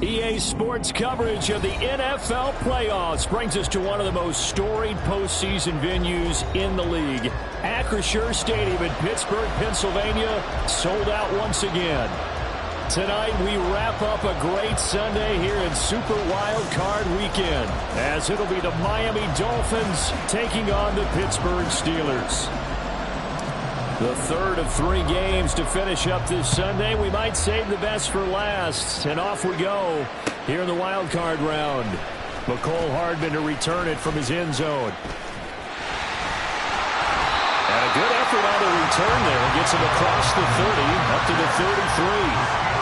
EA Sports coverage of the NFL playoffs brings us to one of the most storied postseason venues in the league. Acrisure Stadium in Pittsburgh, Pennsylvania, sold out once again. Tonight we wrap up a great Sunday here in Super Wildcard Weekend, as it'll be the Miami Dolphins taking on the Pittsburgh Steelers. The third of 3 games to finish up this Sunday. We might save the best for last. And off we go here in the wild card round. McCole Hardman to return it from his end zone. And a good effort on the return there. Gets him across the 30 up to the 33.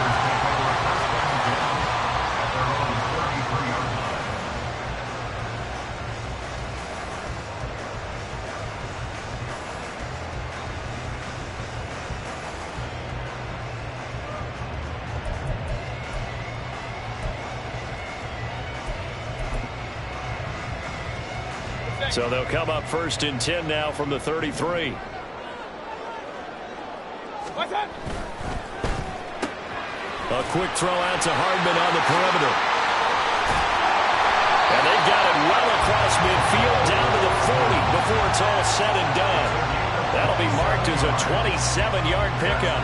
So they'll come up 1st and 10 now from the 33. A quick throw out to Hardman on the perimeter. And they've got it well across midfield down to the 40 before it's all said and done. That'll be marked as a 27-yard pickup.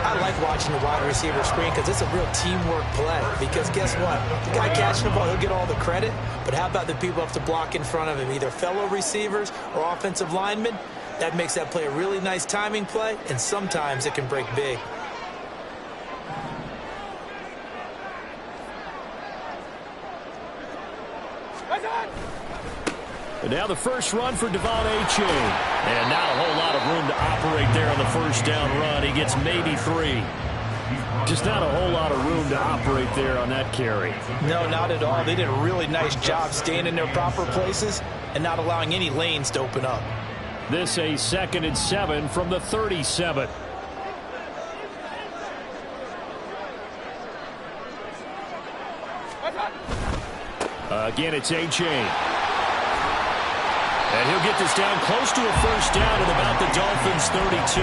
I like watching the wide receiver screen because it's a real teamwork play. Because guess what? The guy catching the ball, he'll get all the credit. But how about the people have to block in front of him, either fellow receivers or offensive linemen? That makes that play a really nice timing play, and sometimes it can break big. And now the first run for Devon Achane. And not a whole lot of room to operate there on the first down run. He gets maybe 3. Just not a whole lot of room to operate there on that carry. No, not at all. They did a really nice job staying in their proper places and not allowing any lanes to open up. This a 2nd and 7 from the 37. Again, it's Achane. And he'll get this down close to a first down at about the Dolphins' 32.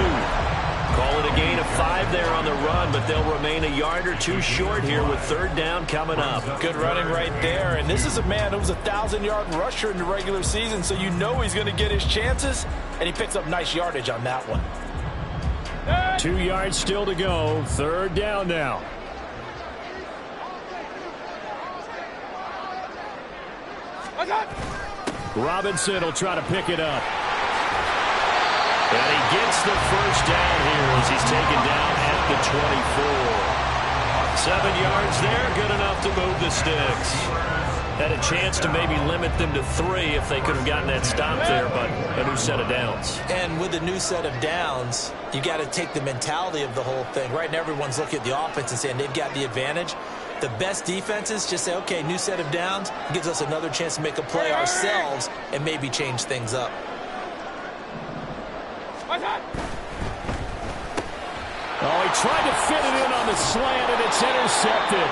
Call it a gain of 5 there on the run, but they'll remain a yard or 2 short here with 3rd down coming up. Good running right there. And this is a man who was a 1,000-yard rusher in the regular season, so you know he's going to get his chances, and he picks up nice yardage on that one. 2 yards still to go. 3rd down now. Robinson will try to pick it up. And he gets the first down here as he's taken down at the 24. 7 yards there, good enough to move the sticks. Had a chance to maybe limit them to 3 if they could have gotten that stop there, but a new set of downs. And with a new set of downs, you got to take the mentality of the whole thing. Right now, everyone's looking at the offense and saying they've got the advantage. The best defenses just say, okay, new set of downs, gives us another chance to make a play ourselves and maybe change things up. Oh, he tried to fit it in on the slant, and it's intercepted.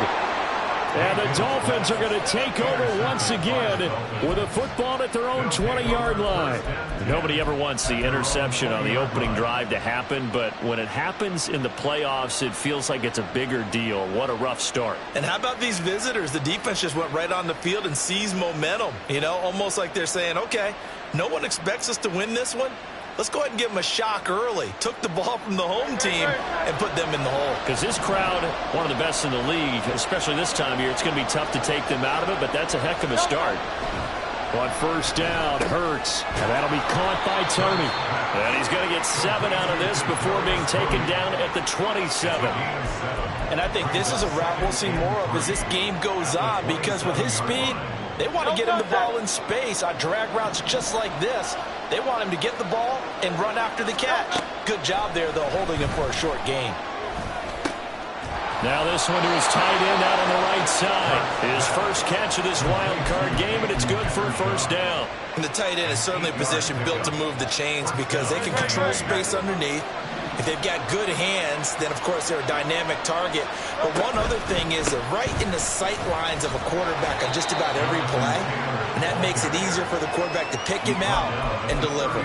And the Dolphins are going to take over once again with a football at their own 20-yard line. Nobody ever wants the interception on the opening drive to happen, but when it happens in the playoffs, it feels like it's a bigger deal. What a rough start. And how about these visitors? The defense just went right on the field and seized momentum. You know, almost like they're saying, okay, no one expects us to win this one. Let's go ahead and give them a shock early. Took the ball from the home team and put them in the hole. Because this crowd, one of the best in the league, especially this time of year, it's going to be tough to take them out of it, but that's a heck of a start. On first down, Hurts, and that'll be caught by Tony. And he's going to get 7 out of this before being taken down at the 27. And I think this is a route we'll see more of as this game goes on, because with his speed, they want to get him the ball in space on drag routes just like this. They want him to get the ball and run after the catch. Good job there, though, holding him for a short gain. Now this one to his tight end out on the right side. His first catch of this wild card game, and it's good for a first down. And the tight end is certainly a position built to move the chains because they can control space underneath. If they've got good hands, then, of course, they're a dynamic target. But one other thing is they're right in the sight lines of a quarterback on just about every play, and that makes it easier for the quarterback to pick him out and deliver.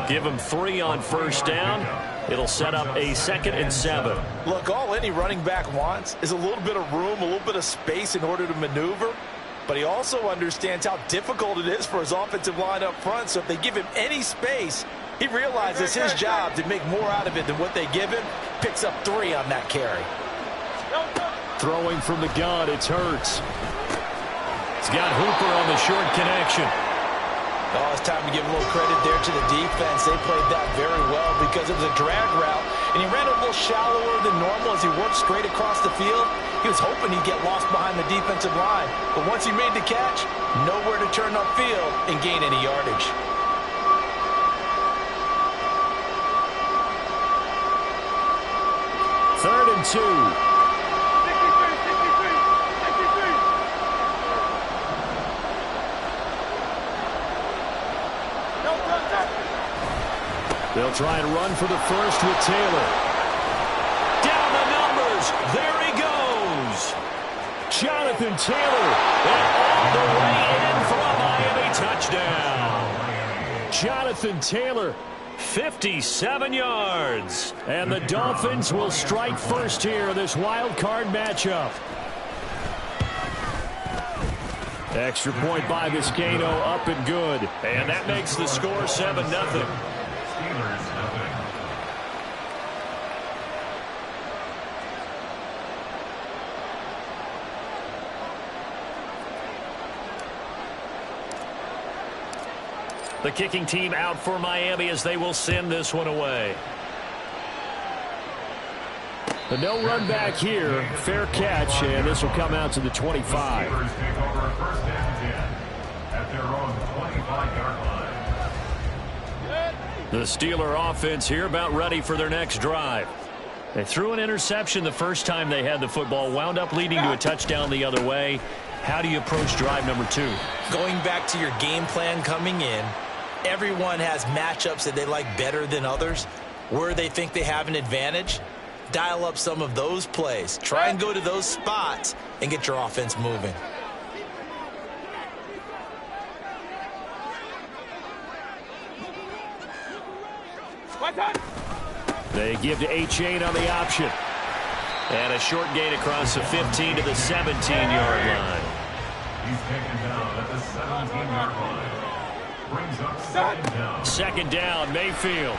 Give him 3 on first down. It'll set up a 2nd and 7. Look, all any running back wants is a little bit of room, a little bit of space in order to maneuver. But he also understands how difficult it is for his offensive line up front. So if they give him any space, he realizes his job to make more out of it than what they give him. Picks up 3 on that carry. Throwing from the gun, it's Hurts. He's got Hooper on the short connection. Oh, it's time to give a little credit there to the defense. They played that very well because it was a drag route, and he ran a little shallower than normal as he worked straight across the field. He was hoping he'd get lost behind the defensive line, but once he made the catch, nowhere to turn upfield and gain any yardage. Third and 2. They'll try and run for the first with Taylor. Down the numbers. There he goes. Jonathan Taylor. And all the way in for a Miami touchdown. Jonathan Taylor, 57 yards. And the Dolphins will strike first here in this wild card matchup. Extra point by Vizcaino, up and good. And that makes the score 7-0. The kicking team out for Miami as they will send this one away. The no run back here. Fair catch, and this will come out to the 25. The Steeler offense here about ready for their next drive. They threw an interception the first time they had the football, wound up leading to a touchdown the other way. How do you approach drive number 2? Going back to your game plan coming in, everyone has matchups that they like better than others. Where they think they have an advantage, dial up some of those plays. Try and go to those spots and get your offense moving. They give to A-Chain on the option. And a short gain across the 15 to the 17-yard line. He's taken down at the 17-yard line. Brings up second down. Mayfield.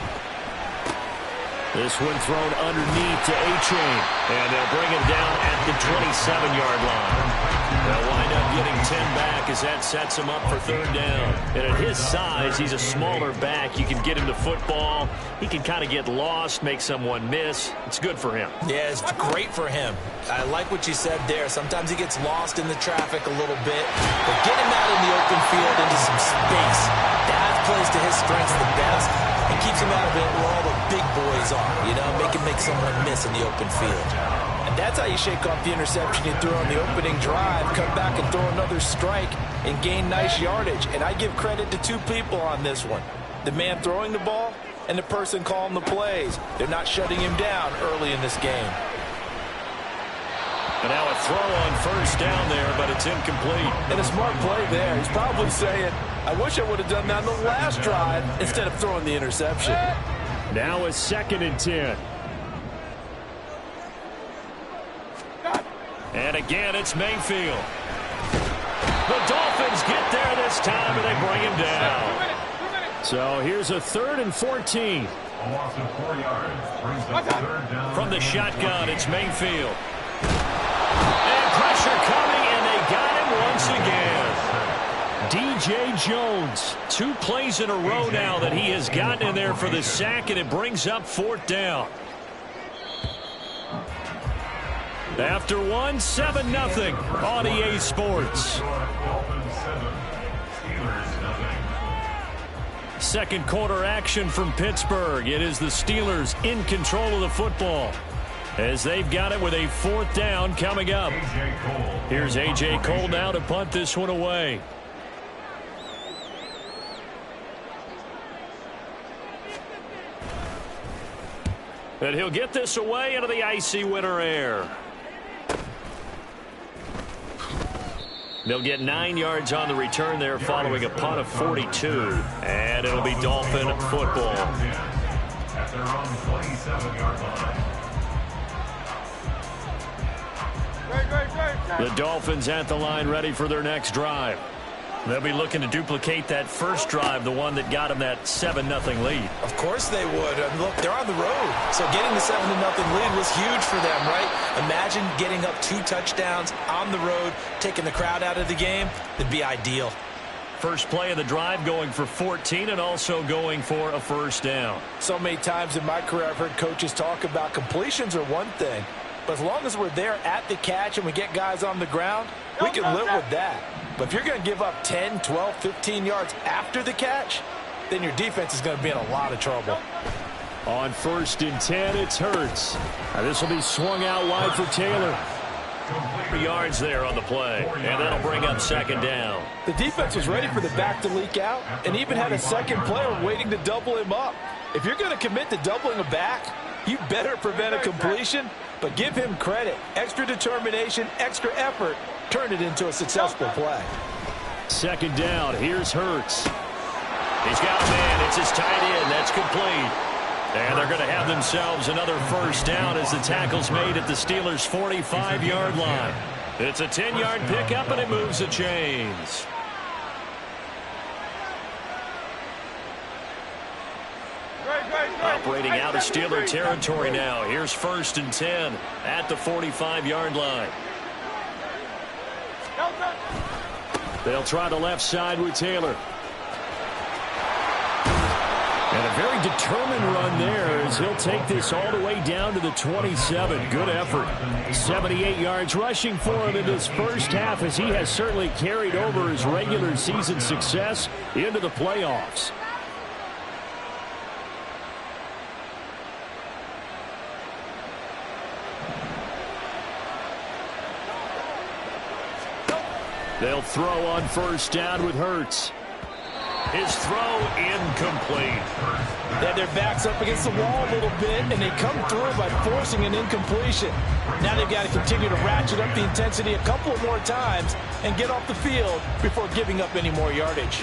This one thrown underneath to A-Chain. And they'll bring him down at the 27-yard line. They'll wind up getting 10 back as that sets him up for 3rd down. And at his size, he's a smaller back. You can get him the football. He can kind of get lost, make someone miss. It's good for him. Yeah, it's great for him. I like what you said there. Sometimes he gets lost in the traffic a little bit. But get him out in the open field into some space. That plays to his strengths the best and keeps him out of it where all the big boys are. You know, make someone miss in the open field. And that's how you shake off the interception you threw on the opening drive, come back and throw another strike and gain nice yardage. And I give credit to 2 people on this one. The man throwing the ball and the person calling the plays. They're not shutting him down early in this game. And now a throw on first down there, but it's incomplete. And a smart play there. He's probably saying, I wish I would have done that on the last drive instead of throwing the interception. Now a 2nd and 10. And again, it's Mayfield. The Dolphins get there this time, and they bring him down. So here's a 3rd and 14. A loss of 4 yards. Brings up 3rd down. From the shotgun, it's Mayfield. And pressure coming, and they got him once again. D.J. Jones, 2 plays in a row now that he has gotten in there for the sack, and it brings up 4th down. After 1, 7-0 on EA Sports. Second quarter action from Pittsburgh. It is the Steelers in control of the football as they've got it with a 4th down coming up. Here's A.J. Cole now to punt this one away. And he'll get this away into the icy winter air. They'll get 9 yards on the return there following a punt of 42. And it'll be Dolphin football. At their own 27-yard line. The Dolphins at the line ready for their next drive. They'll be looking to duplicate that first drive, the one that got them that 7-0 lead. Of course they would. And look, they're on the road. So getting the 7-0 lead was huge for them, right? Imagine getting up 2 touchdowns on the road, taking the crowd out of the game. That'd be ideal. First play of the drive going for 14 and also going for a first down. So many times in my career I've heard coaches talk about completions are one thing. But as long as we're there at the catch and we get guys on the ground, we can live with that. But if you're going to give up 10, 12, 15 yards after the catch, then your defense is going to be in a lot of trouble. On 1st and 10, it's Hurts. Now this will be swung out wide for Taylor. 3 yards there on the play, and that'll bring up 2nd down. The defense was ready for the back to leak out and even had a second player waiting to double him up. If you're going to commit to doubling a back, you better prevent a completion, but give him credit. Extra determination, extra effort, turned it into a successful play. 2nd down, here's Hurts. He's got a man, it's his tight end, that's complete. And they're going to have themselves another first down as the tackle's made at the Steelers' 45-yard line. It's a 10-yard pickup, and it moves the chains. Operating out of Steeler territory now. Here's 1st and 10 at the 45-yard line. They'll try the left side with Taylor. And a very determined run there as he'll take this all the way down to the 27. Good effort. 78 yards rushing for him in this first half as he has certainly carried over his regular season success into the playoffs. They'll throw on 1st down with Hurts. His throw incomplete. They had their backs up against the wall a little bit, and they come through by forcing an incompletion. Now they've got to continue to ratchet up the intensity a couple more times and get off the field before giving up any more yardage.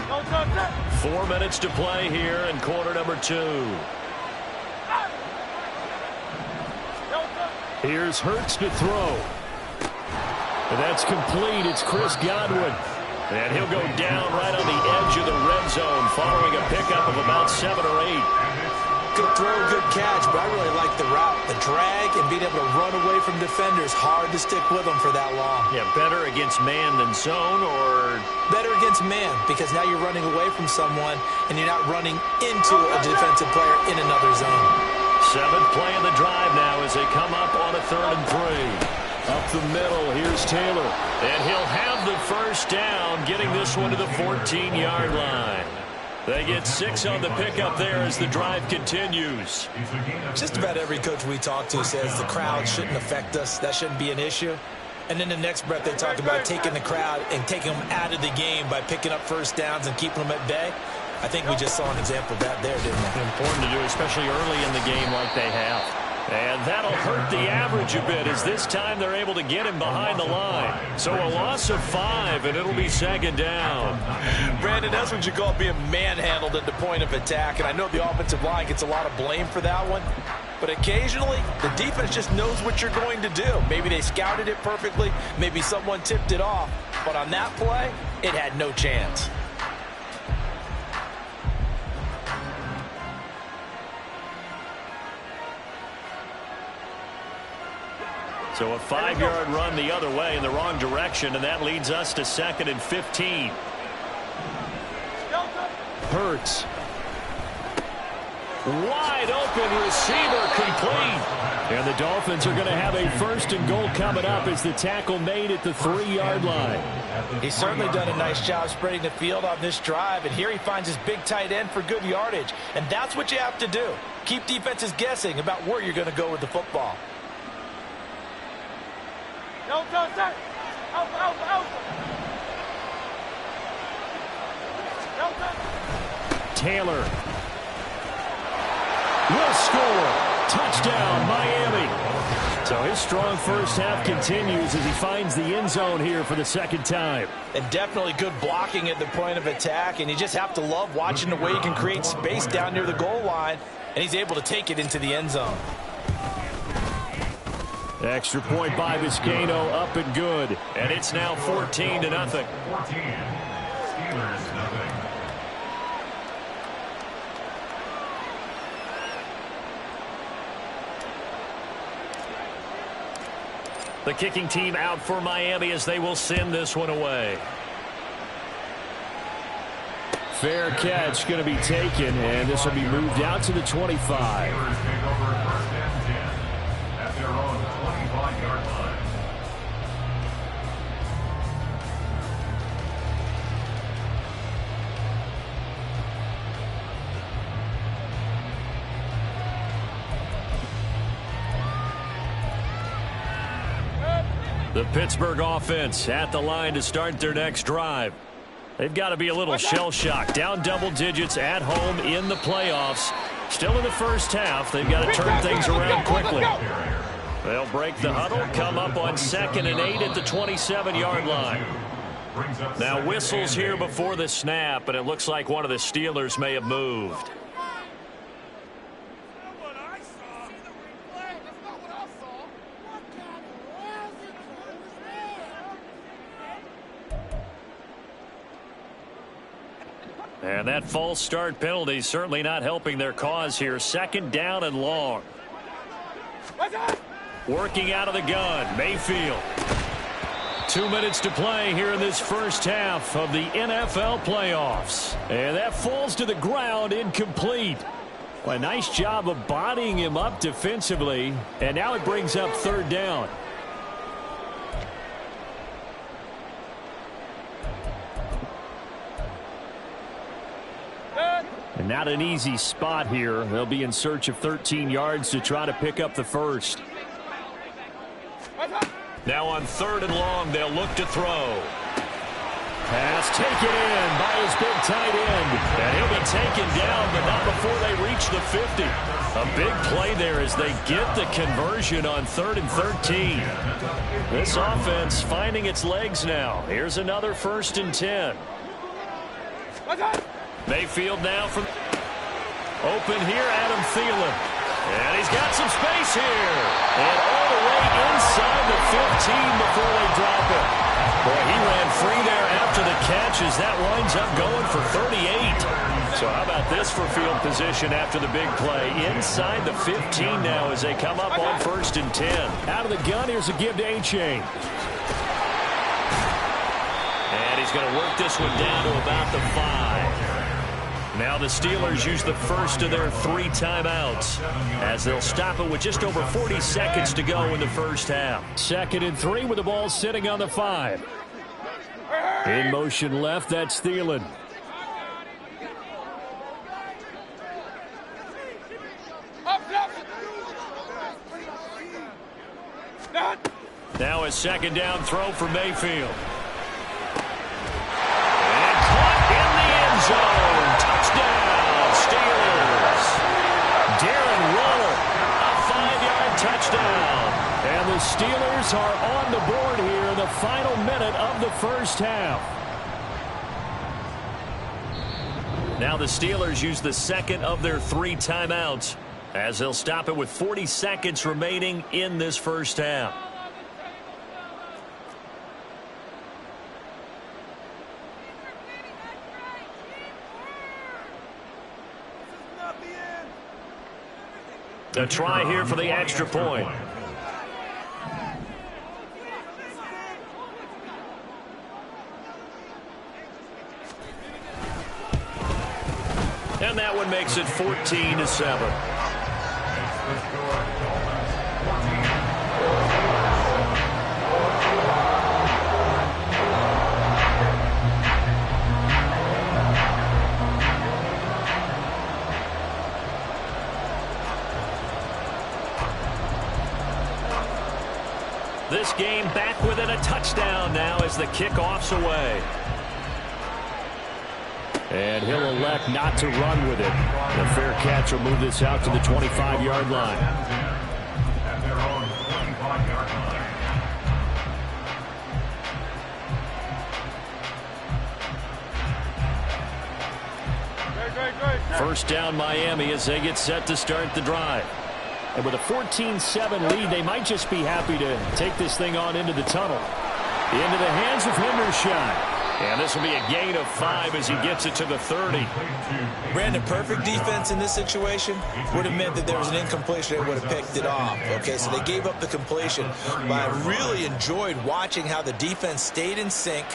No. 4 minutes to play here in quarter number 2. Here's Hurts to throw. And that's complete. It's Chris Godwin. And he'll go down right on the edge of the red zone following a pickup of about 7 or 8. Good throw, good catch, but I really like the route. The drag and being able to run away from defenders, hard to stick with them for that long. Yeah, better against man than zone, or? Better against man, because now you're running away from someone and you're not running into a defensive player in another zone. 7th play of the drive now as they come up on a 3rd and 3. Up the middle, here's Taylor. And he'll have the first down, getting this one to the 14-yard line. They get 6 on the pickup there as the drive continues. Just about every coach we talk to says the crowd shouldn't affect us. That shouldn't be an issue. And then the next breath they talk about taking the crowd and taking them out of the game by picking up first downs and keeping them at bay. I think we just saw an example of that there, didn't we? Important to do, especially early in the game like they have. And that'll hurt the average a bit as this time they're able to get him behind the line. So a loss of 5, and it'll be 2nd down. Brandon, that's what you call being manhandled at the point of attack. And I know the offensive line gets a lot of blame for that one. But occasionally, the defense just knows what you're going to do. Maybe they scouted it perfectly. Maybe someone tipped it off. But on that play, it had no chance. So a 5-yard run the other way in the wrong direction, and that leads us to 2nd and 15. Hurts. Wide open receiver complete. And the Dolphins are going to have a 1st and goal coming up as the tackle made at the 3-yard line. He's certainly done a nice job spreading the field on this drive, and here he finds his big tight end for good yardage. And that's what you have to do. Keep defenses guessing about where you're going to go with the football. Taylor will score. Touchdown, Miami. So his strong first half continues as he finds the end zone here for the second time. And definitely good blocking at the point of attack, and you just have to love watching the way he can create space down near the goal line, and he's able to take it into the end zone. Extra point by Vizcaino, up and good. And it's now 14-0. 14. Steelers, nothing. The kicking team out for Miami as they will send this one away. Fair catch going to be taken, and this will be moved out to the 25. Steelers take over 1st and 10 at their own 25-yard line. The Pittsburgh offense at the line to start their next drive. They've got to be a little shell-shocked. Down double digits at home in the playoffs. Still in the first half. They've got to turn things around quickly. They'll break the huddle, come up on 2nd and 8 at the 27-yard line. Now whistles here before the snap, and it looks like one of the Steelers may have moved. And that false start penalty certainly not helping their cause here. 2nd down and long. Working out of the gun, Mayfield. 2 minutes to play here in this first half of the NFL playoffs. And that falls to the ground, incomplete. Well, a nice job of bodying him up defensively. And now it brings up 3rd down. And not an easy spot here. They'll be in search of 13 yards to try to pick up the first. Now on 3rd and long, they'll look to throw. Pass taken in by his big tight end. And he'll be taken down, but not before they reach the 50. A big play there as they get the conversion on 3rd and 13. This offense finding its legs now. Here's another 1st and 10. Mayfield now from open here, Adam Thielen. And he's got some space here. And all the way inside the 15 before they drop it. Boy, he ran free there after the catch as that winds up going for 38. So how about this for field position after the big play? Inside the 15 now as they come up on 1st and 10. Out of the gun, here's a give to A-Chain. And he's going to work this one down to about the 5. Now the Steelers use the first of their 3 timeouts as they'll stop it with just over 40 seconds to go in the first half. 2nd and 3 with the ball sitting on the 5. In motion left, that's Thielen. Now a 2nd down throw for Mayfield. And caught in the end zone. Touchdown, Steelers. Darren Waller, a 5-yard touchdown. And the Steelers are on the board here in the final minute of the first half. Now the Steelers use the 2nd of their 3 timeouts as they'll stop it with 40 seconds remaining in this first half. A try here for the extra point. And that one makes it 14-7. This game back within a touchdown now. as the kickoff's away. And he'll elect not to run with it. The fair catch will move this out to the 25-yard line. At their own 25-yard line. First down Miami as they get set to start the drive. And with a 14-7 lead, they might just be happy to take this thing on into the tunnel. Into the hands of Hendershot. And this will be a gain of 5 as he gets it to the 30. Brandon, perfect defense in this situation would have meant that there was an incompletion. They would have picked it off. Okay, so they gave up the completion. But I really enjoyed watching how the defense stayed in sync,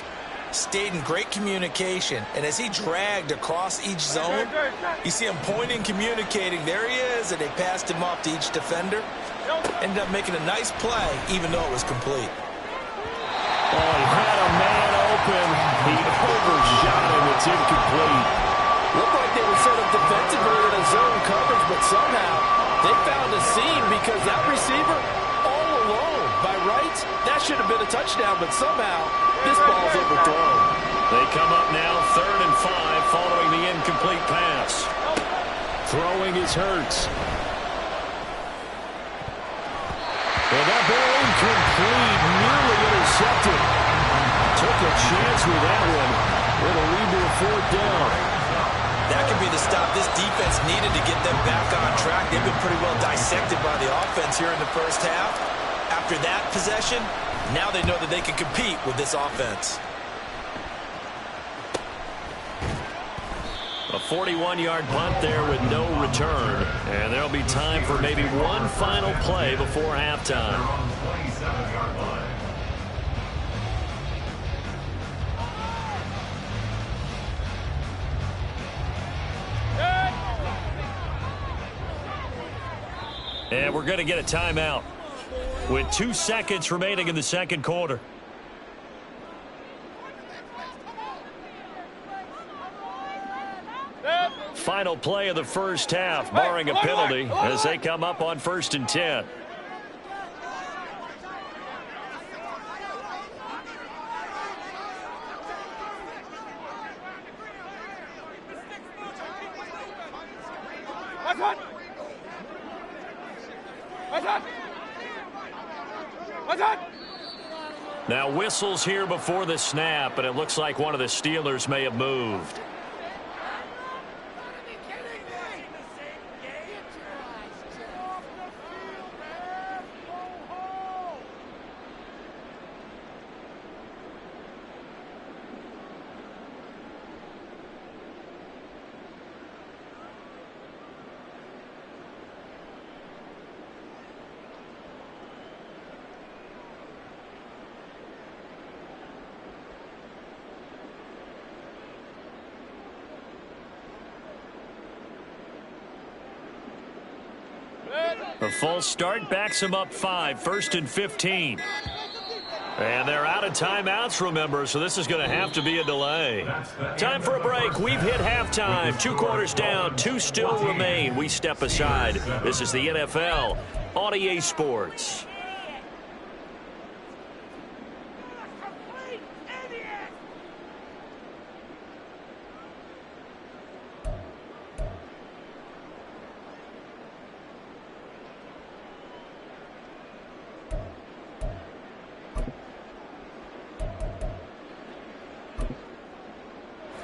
stayed in great communication. And as he dragged across each zone, you see him pointing, communicating. There he is, and they passed him off to each defender. Ended up making a nice play, even though it was complete. Oh, he had a man open. He overshot him. It's incomplete. Looked like they were set up defensively in a zone coverage, but somehow they found a seam because that receiver all alone. By rights, that should have been a touchdown, but somehow this ball's overthrown. They come up now 3rd and 5 following the incomplete pass. Throwing is Hurts. And that ball incomplete, nearly intercepted. Took a chance with that one. It'll lead to a 4th down. That could be the stop this defense needed to get them back on track. They've been pretty well dissected by the offense here in the first half. After that possession, now they know that they can compete with this offense. A 41-yard punt there with no return. And there'll be time for maybe one final play before halftime. And we're going to get a timeout with 2 seconds remaining in the second quarter. Final play of the first half, barring a penalty, as they come up on 1st and 10. Now whistles here before the snap, and it looks like one of the Steelers may have moved. The false start backs him up 5, 1st and 15. And they're out of timeouts, remember, so this is going to have to be a delay. Time for a break. We've hit halftime. 2 quarters down, 2 still remain. We step aside. This is the NFL on EA Sports.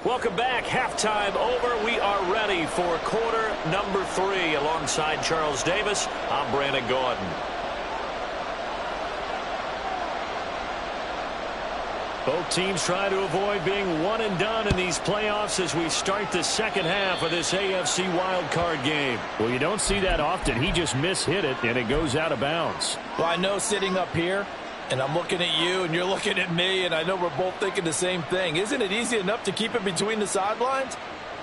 Welcome back. Halftime over. We are ready for quarter number 3. Alongside Charles Davis, I'm Brandon Gordon. Both teams try to avoid being one and done in these playoffs as we start the second half of this AFC wildcard game. Well, you don't see that often. He just mishit it, and it goes out of bounds. Well, I know sitting up here, and I'm looking at you, and you're looking at me, and I know we're both thinking the same thing. Isn't it easy enough to keep it between the sidelines?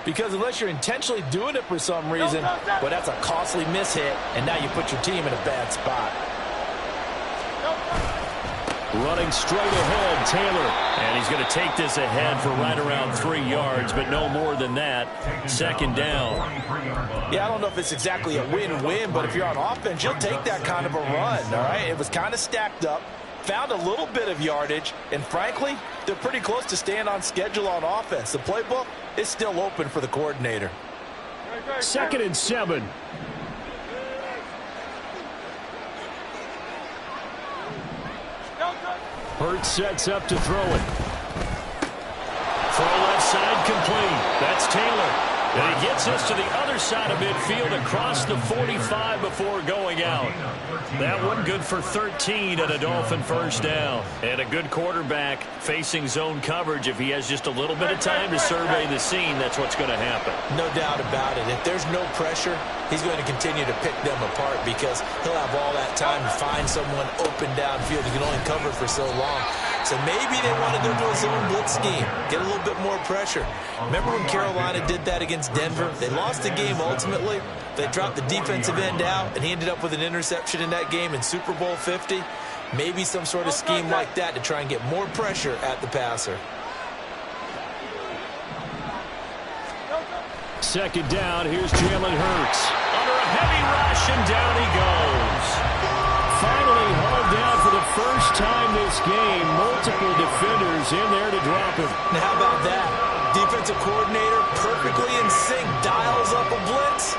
Because unless you're intentionally doing it for some reason, well, that's a costly mishit, and now you put your team in a bad spot. Running straight ahead, Taylor. And he's going to take this ahead for right around 3 yards, but no more than that. 2nd down. Yeah, I don't know if it's exactly a win-win, but if you're on offense, you'll take that kind of a run, all right? It was kind of stacked up. found a little bit of yardage, and frankly, they're pretty close to staying on schedule on offense. The playbook is still open for the coordinator. 2nd and 7. Hurts sets up to throw it. Throw left side complete. That's Taylor. And he gets us to the other side of midfield across the 45 before going out. That one good for 13 and a Dolphin first down. And a good quarterback facing zone coverage. If he has just a little bit of time to survey the scene, that's what's going to happen. No doubt about it. If there's no pressure, he's going to continue to pick them apart because he'll have all that time to find someone open downfield. He can only cover for so long. So maybe they want to go to a zone blitz scheme, get a little bit more pressure. Remember when Carolina did that against Denver? They lost the game ultimately. They dropped the defensive end out, and he ended up with an interception in that game in Super Bowl 50. Maybe some sort of scheme like that to try and get more pressure at the passer. 2nd down, here's Jalen Hurts. Under a heavy rush, and down he goes. Finally hauled down for the first time this game. Multiple defenders in there to drop him. Now how about that? Defensive coordinator perfectly in sync, dials up a blitz.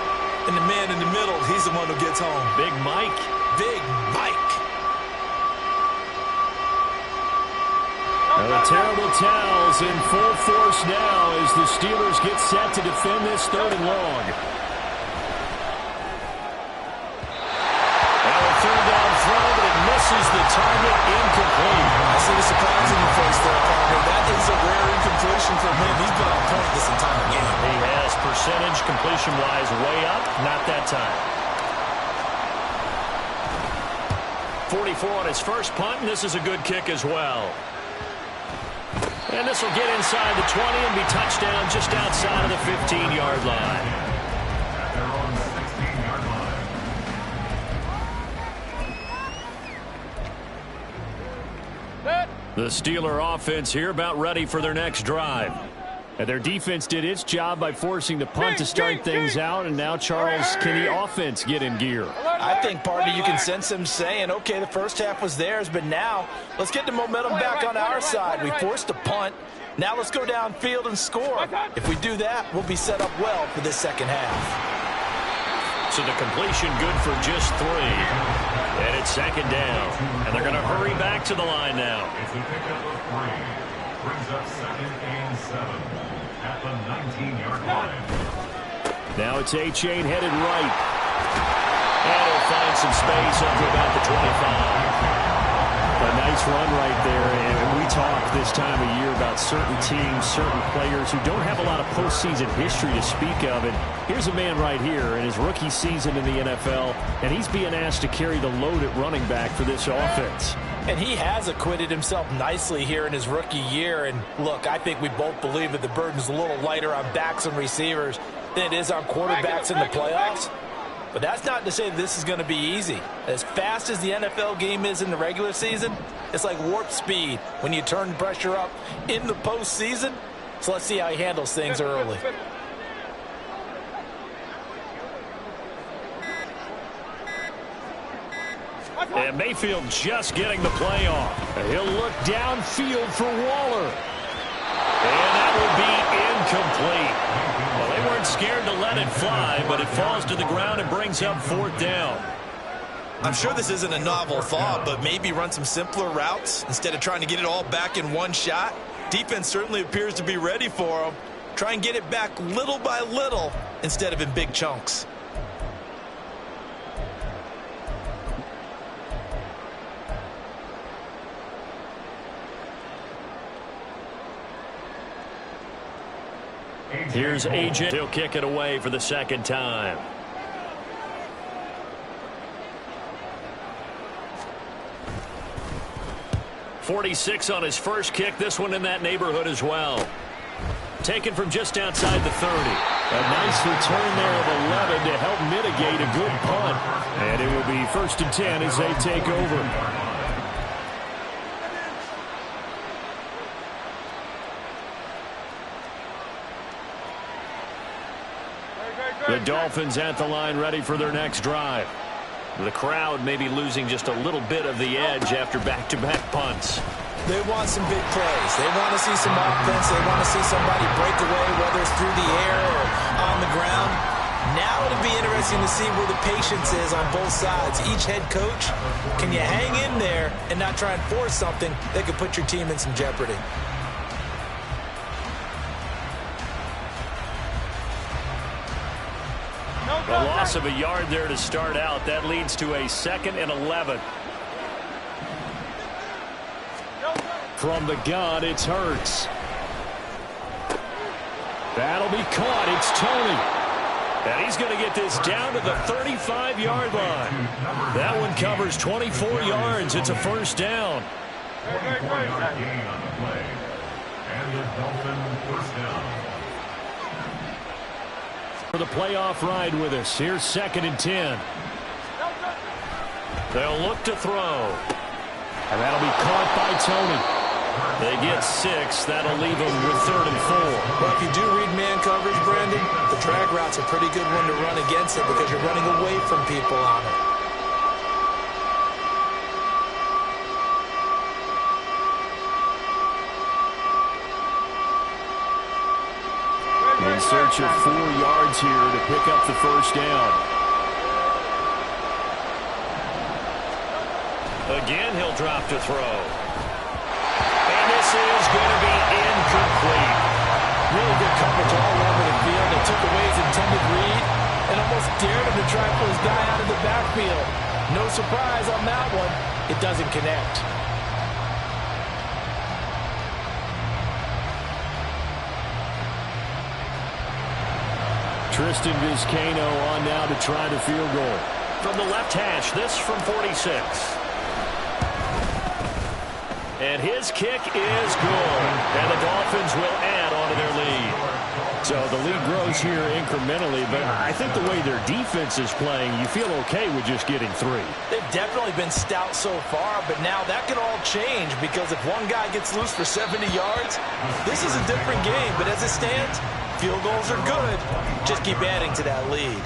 And the man in the middle, he's the one who gets home. Big Mike. Big Mike. The terrible towels in full force now as the Steelers get set to defend this 3rd and long. Now a 3rd down throw, but it misses the target, incomplete. I see the surprise in your face there, partner. That is a rare incompletion from him. He's been on point this entire game. He has percentage completion-wise way up, not that time. 44 on his first punt, and this is a good kick as well. And this will get inside the 20 and be touchdown just outside of the 15-yard line. At their own 16-yard line. The Steeler offense here about ready for their next drive. And their defense did its job by forcing the punt to start things out. And now, Charles, can the offense get in gear? I think, partner, you can sense them saying, okay, the first half was theirs, but now let's get the momentum back on our side. We forced a punt. Now let's go downfield and score. If we do that, we'll be set up well for this second half. So the completion good for just 3. And it's 2nd down. And they're going to hurry back to the line now. It's a pickup of 3. Brings up 2nd and 7 at the 19-yard line. Now it's A-Chain headed right. And he'll find some space up to about the 25. A nice run right there. And we talk this time of year about certain teams, certain players who don't have a lot of postseason history to speak of. And here's a man right here in his rookie season in the NFL, and he's being asked to carry the load at running back for this offense. And he has acquitted himself nicely here in his rookie year. And look, I think we both believe that the burden's a little lighter on backs and receivers than it is on quarterbacks in the playoffs. But that's not to say this is going to be easy. As fast as the NFL game is in the regular season, it's like warp speed when you turn pressure up in the postseason. So let's see how he handles things early. And Mayfield just getting the play off. He'll look downfield for Waller. And that will be incomplete. Well, they weren't scared to let it fly, but it falls to the ground and brings up 4th down. I'm sure this isn't a novel thought, but maybe run some simpler routes instead of trying to get it all back in one shot. Defense certainly appears to be ready for them. Try and get it back little by little instead of in big chunks. Here's AJ. He'll kick it away for the 2nd time. .46 on his first kick. This one in that neighborhood as well. Taken from just outside the 30. A nice return there of 11 to help mitigate a good punt. And it will be 1st and 10 as they take over. The Dolphins at the line ready for their next drive. The crowd may be losing just a little bit of the edge after back-to-back punts. They want some big plays. They want to see some offense. They want to see somebody break away, whether it's through the air or on the ground. Now it'll be interesting to see where the patience is on both sides. Each head coach, can you hang in there and not try and force something that could put your team in some jeopardy? A loss of a yard there to start out. That leads to a 2nd and 11. From the gun, it's Hurts. That'll be caught. It's Tony. And he's going to get this down to the 35-yard line. That one covers 24 yards. It's a first down. 44-yard gain on the play. And the Dolphin first down. For the playoff ride with us. Here's 2nd and 10. They'll look to throw. And that'll be caught by Tony. They get 6. That'll leave them with 3rd and 4. Well, if you do read man coverage, Brandon, the drag route's a pretty good one to run against it because you're running away from people on it. In search of 4 yards here to pick up the first down. Again, he'll drop to throw. And this is going to be incomplete. Really good coverage all over the field. They took away his intended read and almost dared him to try and pull his guy out of the backfield. No surprise on that one. It doesn't connect. Tristan Vizcaino on now to try the field goal. From the left hash, this from 46. And his kick is good. And the Dolphins will add on to their lead. So the lead grows here incrementally, but I think the way their defense is playing, you feel okay with just getting 3. They've definitely been stout so far, but now that could all change because if one guy gets loose for 70 yards, this is a different game. But as it stands, field goals are good. Just keep adding to that lead.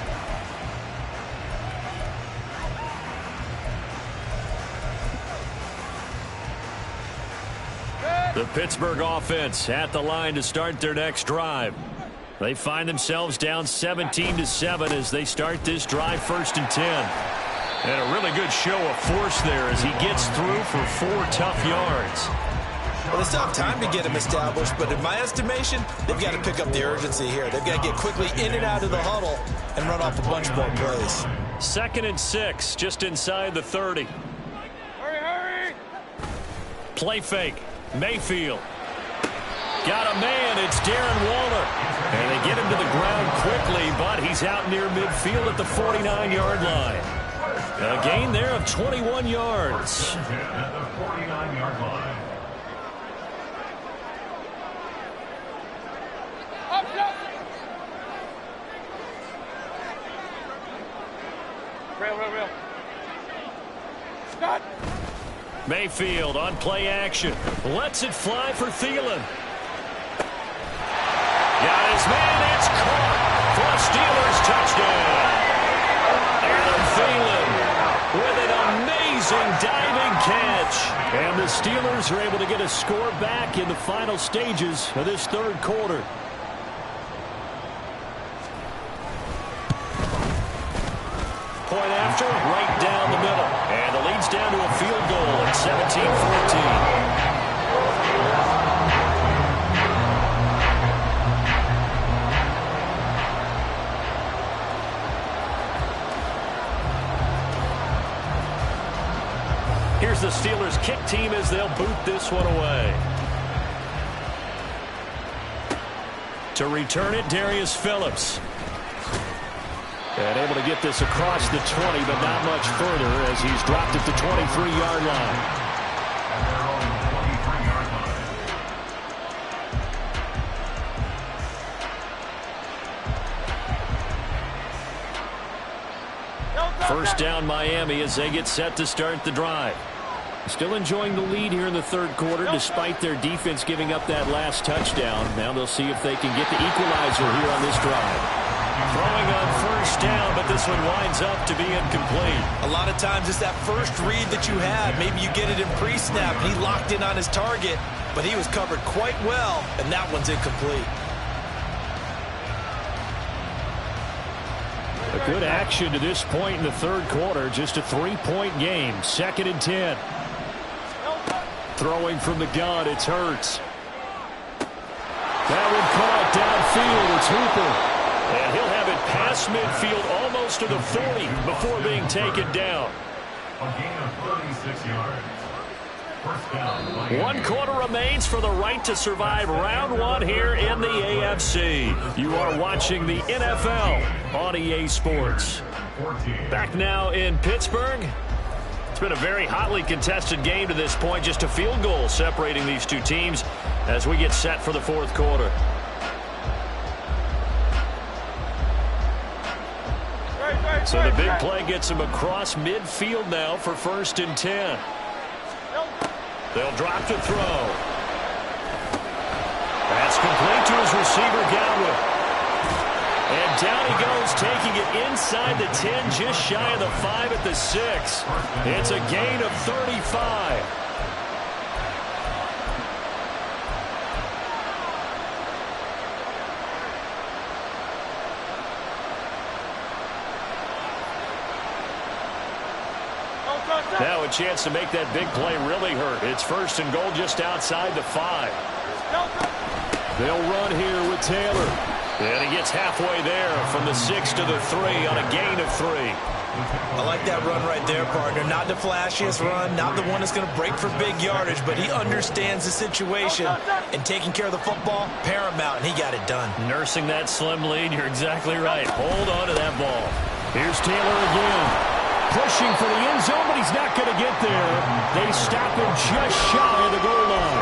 The Pittsburgh offense at the line to start their next drive. They find themselves down 17-7 as they start this drive 1st and 10. And a really good show of force there as he gets through for 4 tough yards. Well, they still have time to get him established, but in my estimation, they've got to pick up the urgency here. They've got to get quickly in and out of the huddle and run off a bunch more plays. 2nd and 6, just inside the 30. Hurry! Play fake. Mayfield. Got a man. It's Darren Waller. And they get him to the ground quickly, but he's out near midfield at the 49-yard line. A gain there of 21 yards. At the 49-yard line. Real. Stop. Mayfield on play action. Lets it fly for Thielen. Got his man. It's caught for a Steelers touchdown. Adam Thielen with an amazing diving catch. And the Steelers are able to get a score back in the final stages of this 3rd quarter. Point after, right down the middle. And the lead's down to a field goal at 17-14. Here's the Steelers kick team as they'll boot this one away. To return it, Darius Phillips. And able to get this across the 20, but not much further as he's dropped at the 23-yard line. At their own 23-yard line. First down Miami as they get set to start the drive. Still enjoying the lead here in the 3rd quarter despite their defense giving up that last touchdown. Now they'll see if they can get the equalizer here on this drive. Throwing on first down, but this one winds up to be incomplete. A lot of times it's that first read that you had. Maybe you get it in pre-snap. He locked in on his target, but he was covered quite well, and that one's incomplete. A good action to this point in the third quarter. Just a 3-point game. 2nd and 10. Throwing from the gun, it's Hurts. That one caught downfield. It's Hooper. And he'll have it past midfield almost to the 40 before being taken down. A gain of 36 yards. First down. 1 quarter remains for the right to survive round 1 here in the AFC. You are watching the NFL on EA Sports. Back now in Pittsburgh. It's been a very hotly contested game to this point. Just a field goal separating these two teams as we get set for the 4th quarter. So the big play gets him across midfield now for 1st and 10. They'll drop to throw. That's complete to his receiver, Godwin. And down he goes, taking it inside the 10, just shy of the 5 at the 6. It's a gain of 35. Now a chance to make that big play really hurt. It's 1st and goal just outside the 5. They'll run here with Taylor. And he gets halfway there from the 6 to the 3 on a gain of 3. I like that run right there, partner. Not the flashiest run, not the one that's going to break for big yardage, but he understands the situation, and taking care of the football, paramount, and he got it done. Nursing that slim lead, you're exactly right. Hold on to that ball. Here's Taylor again. Pushing for the end zone, but he's not going to get there. They stop him just shy of the goal line.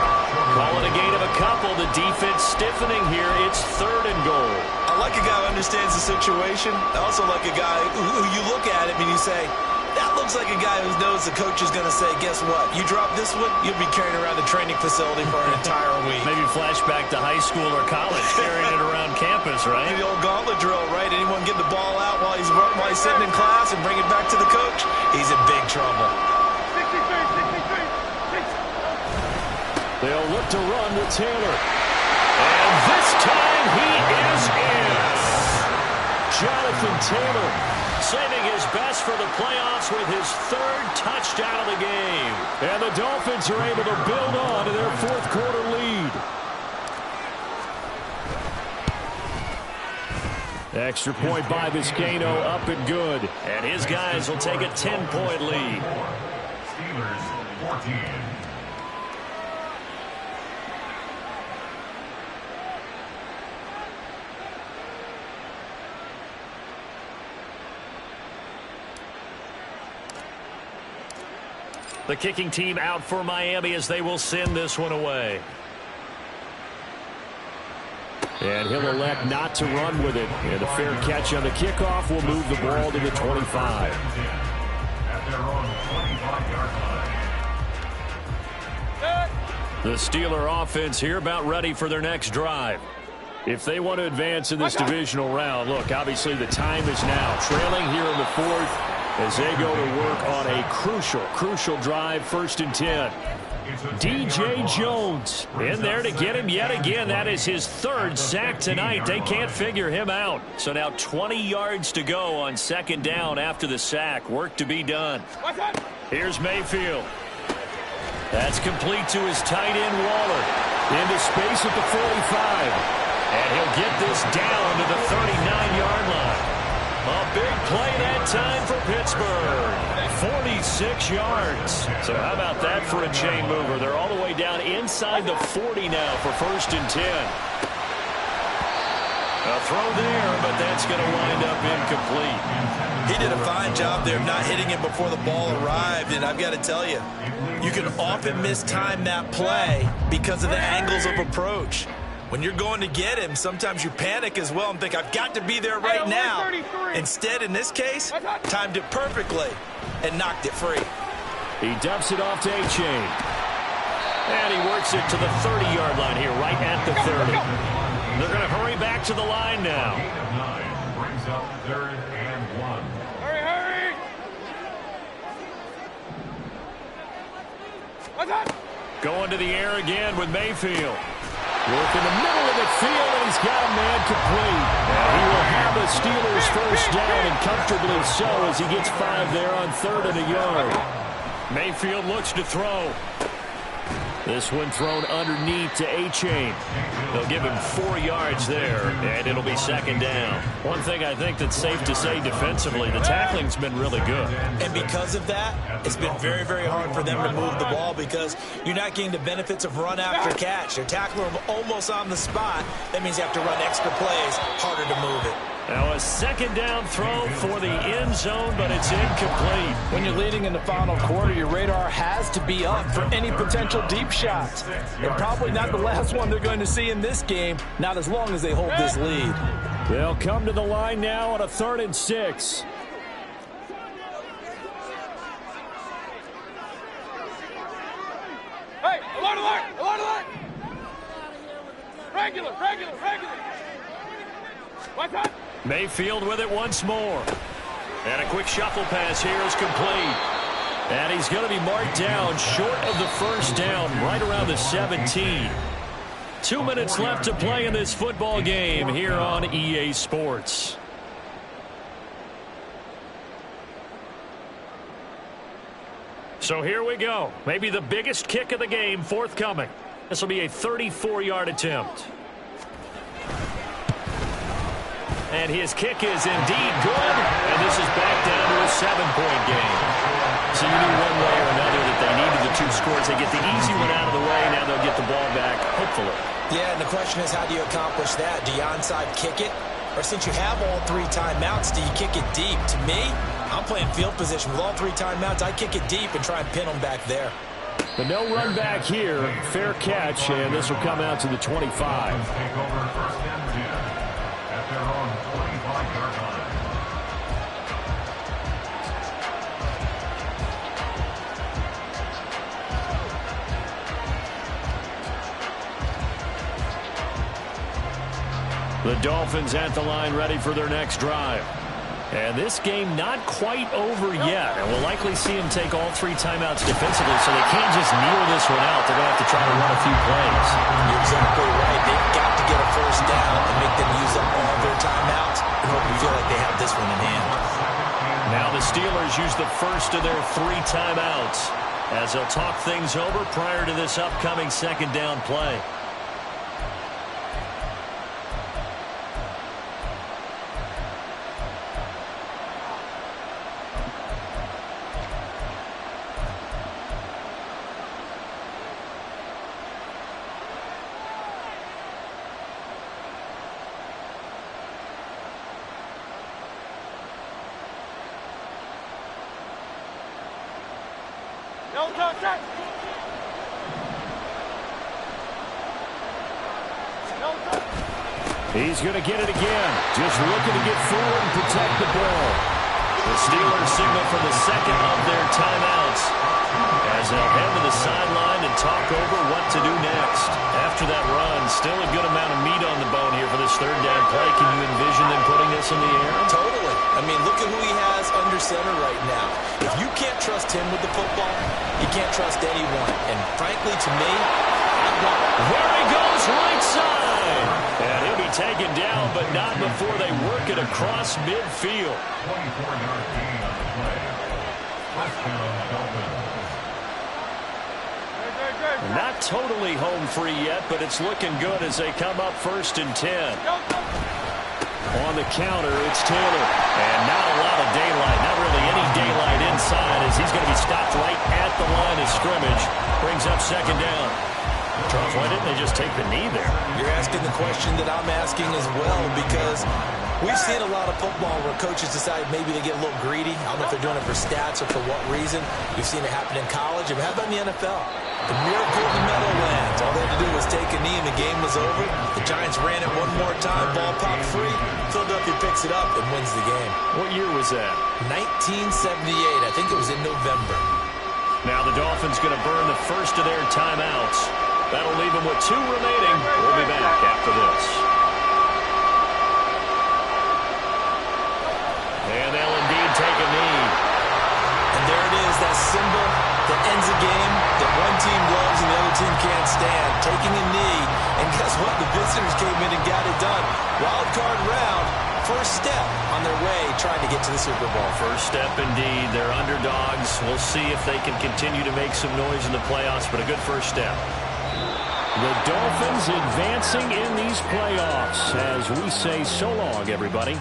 Call it a gain of a couple. The defense stiffening here. It's 3rd and goal. I like a guy who understands the situation. I also like a guy who you look at him and you say, that looks like a guy who knows the coach is going to say, guess what? You drop this one, you'll be carrying around the training facility for an entire week. Maybe flashback to high school or college, carrying it around campus, right? The old gauntlet drill, right? Anyone get the ball out while he's sitting in class and bring it back to the coach? He's in big trouble. 63. They'll look to run with Taylor. And this time he is in. Jonathan Taylor saving his best for the playoffs with his 3rd touchdown of the game. And the Dolphins are able to build on to their 4th quarter lead. Extra point by Vizcaino, up and good. And his guys will take a 10-point lead. Steelers 14. The kicking team out for Miami as they will send this one away. And he'll elect not to run with it. And a fair catch on the kickoff will move the ball to the 25. At their own 25-yard line. The Steeler offense here about ready for their next drive. If they want to advance in this divisional round, look, obviously the time is now. Trailing here in the 4th. As they go to work on a crucial drive, 1st and 10. DJ Jones in there to get him yet again. That is his 3rd sack tonight. They can't figure him out. So now 20 yards to go on 2nd down after the sack. Work to be done. Here's Mayfield. That's complete to his tight end, Waller. Into space at the 45. And he'll get this down to the 39-yard line. A big play that time for Pittsburgh. 46 yards. So how about that for a chain mover? They're all the way down inside the 40 now for 1st and 10. A throw there, but that's going to wind up incomplete. He did a fine job there of not hitting it before the ball arrived, and I've got to tell you, you can often mistime that play because of the angles of approach. When you're going to get him, sometimes you panic as well and think, I've got to be there right now. Instead, in this case, timed it perfectly and knocked it free. He dumps it off to A-Chain. And he works it to the 30-yard line here, right at the 30. They're going to hurry back to the line now. Brings up 3rd and 1. Hurry, hurry! What's up? Going to the air again with Mayfield. Work in the middle of the field, and he's got a man complete. And he will have the Steelers first down, and comfortably so, as he gets 5 there on 3rd and a yard. Mayfield looks to throw. This one thrown underneath to A-Chain. They'll give him 4 yards there, and it'll be 2nd down. One thing I think that's safe to say defensively, the tackling's been really good. And because of that, it's been very, very hard for them to move the ball because you're not getting the benefits of run after catch. They're tackling them almost on the spot. That means you have to run extra plays, harder to move it. Now a 2nd down throw for the end zone, but it's incomplete. When you're leading in the final quarter, your radar has to be up for any potential deep shots. And probably not the last one they're going to see in this game, not as long as they hold this lead. They'll come to the line now on a 3rd and 6. Hey, alert, alert, alert, alert! Regular, regular, regular! What's up? Mayfield with it once more. And a quick shuffle pass here is complete. And he's going to be marked down short of the first down, right around the 17. 2 minutes left to play in this football game here on EA Sports. So here we go. Maybe the biggest kick of the game forthcoming. This will be a 34-yard attempt. And his kick is indeed good. And this is back down to a 7-point game. So you knew one way or another that they needed the 2 scores. They get the easy one out of the way. Now they'll get the ball back, hopefully. Yeah, and the question is, how do you accomplish that? Do you onside kick it? Or since you have all 3 timeouts, do you kick it deep? To me, I'm playing field position with all 3 timeouts. I kick it deep and try and pin them back there. But no run back here. Fair catch, and this will come out to the 25. Take over 1st and 10 at their own 25-yard line. The Dolphins at the line ready for their next drive. And this game not quite over yet. And we'll likely see him take all 3 timeouts defensively, so they can't just kneel this one out. They're going to have to try to run a few plays. You're exactly right. They've got to get a first down and make them use up all their timeouts in order to feel like they have this one in hand. Now the Steelers use the first of their 3 timeouts as they'll talk things over prior to this upcoming 2nd down play. No touch, touch! No touch! He's going to get it again. Just looking to get forward and protect the ball. The Steelers signal for the 2nd of their timeouts as they'll head to the sideline and talk over what to do next. After that run, still a good amount of meat on the bone here for this 3rd down play. Can you envision them putting this in the air? Totally. I mean, look at who he has under center right now. If you can't trust him with the football, you can't trust anyone. And frankly, to me, there he goes, right side. And he'll be taken down, but not before they work it across midfield. 24-yard gain on the play. First down, Dolphins. Not totally home free yet, but it's looking good as they come up 1st and 10. On the counter, it's Taylor. And not a lot of daylight, not really any daylight inside as he's going to be stopped right at the line of scrimmage. Brings up 2nd down. Charles, why didn't they just take the knee there? you're asking the question that I'm asking as well, because we've seen a lot of football where coaches decide maybe they get a little greedy. I don't know if they're doing it for stats or for what reason. We've seen it happen in college. And how about in the NFL? The miracle in the Meadowlands. All they had to do was take a knee and the game was over. The Giants ran it one more time. Ball popped free. Philadelphia picks it up and wins the game. What year was that? 1978. I think it was in November. Now the Dolphins going to burn the first of their timeouts. That'll leave them with 2 remaining. We'll be back after this. And they'll indeed take a knee. And there it is, that symbol that ends a game that one team loves and the other team can't stand. Taking a knee. And guess what? The visitors came in and got it done. Wild card round. First step on their way trying to get to the Super Bowl. First step indeed. They're underdogs. We'll see if they can continue to make some noise in the playoffs, but a good first step. The Dolphins advancing in these playoffs as we say so long, everybody.